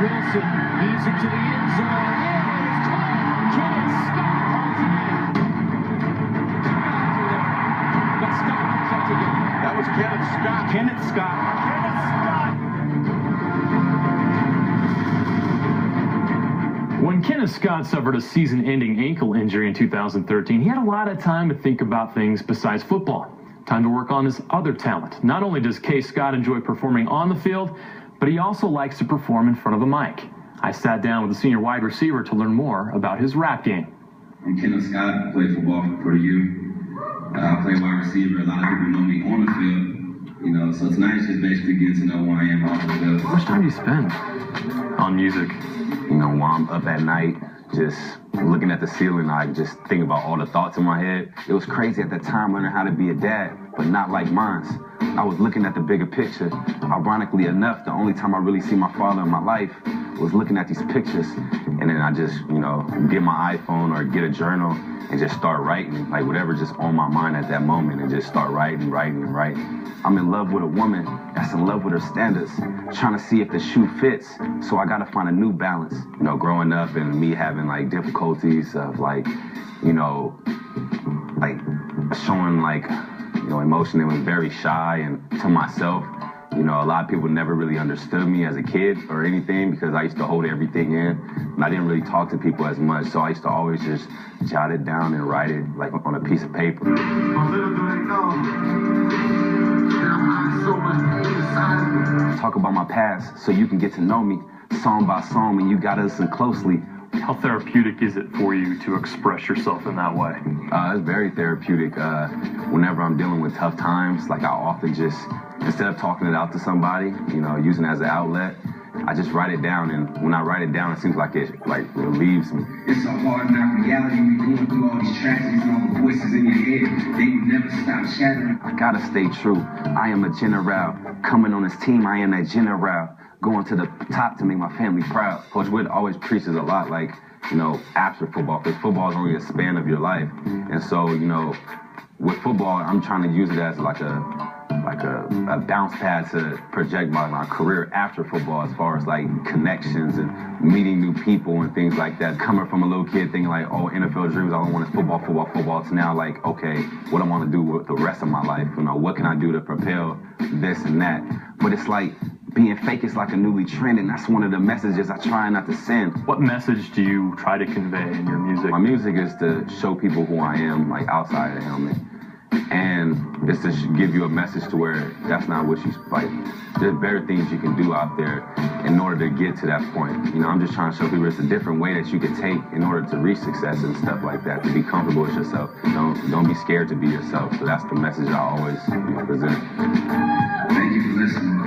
Wilson leads it to the end zone. It's caught. Kenneth Scott holds it in. But Scott comes up to get it. That was Kenneth Scott. Kenneth Scott. Kenneth Scott. When Kenneth Scott suffered a season-ending ankle injury in 2013, he had a lot of time to think about things besides football. Time to work on his other talent. Not only does K. Scott enjoy performing on the field, but he also likes to perform in front of a mic. I sat down with the senior wide receiver to learn more about his rap game. I'm Kenneth Scott. I play football for Purdue. I play wide receiver. A lot of people know me on the field. So tonight is just basically getting to know who I am off the field. How much time do you spend on music? While I'm up at night, just looking at the ceiling, I just think about all the thoughts in my head. It was crazy at that time learning how to be a dad, but not like mine. I was looking at the bigger picture. Ironically enough, the only time I really see my father in my life was looking at these pictures. And then I just, get my iPhone or get a journal and just start writing, like whatever just on my mind at that moment, and just start writing. I'm in love with a woman that's in love with her standards, trying to see if the shoe fits. So I gotta find a new balance. Growing up and me having like difficulties of showing emotion. It was very shy, and to myself, a lot of people never really understood me as a kid or anything because I used to hold everything in, and I didn't really talk to people as much. So I used to always just jot it down and write it like on a piece of paper. Talk about my past so you can get to know me song by song, and you gotta listen closely. How therapeutic is it for you to express yourself in that way? It's very therapeutic. Whenever I'm dealing with tough times, I often just, instead of talking it out to somebody, using it as an outlet, I just write it down, and when I write it down, it seems like it relieves me. It's a hard knock reality. We going through all these tragedies and all the voices in your head. They never stop shattering. I gotta stay true. I am a general. Coming on this team, I am that general. Going to the top to make my family proud. Coach Witt always preaches a lot, after football, because football is only a span of your life. And so, with football, I'm trying to use it as like a bounce pad to project my career after football, as far as connections and meeting new people and things like that. Coming from a little kid thinking NFL dreams, all I want is football, to now okay, what I want to do with the rest of my life. What can I do to propel this and that? But it's being fake is like a newly trend, and that's one of the messages I try not to send. What message do you try to convey in your music? My music is to show people who I am, outside of the helmet. And it's to give you a message to where that's not what you there's better things you can do out there in order to get to that point. I'm just trying to show people it's a different way that you can take in order to reach success and stuff like that, to be comfortable with yourself. Don't be scared to be yourself. So that's the message I always present. Thank you for listening.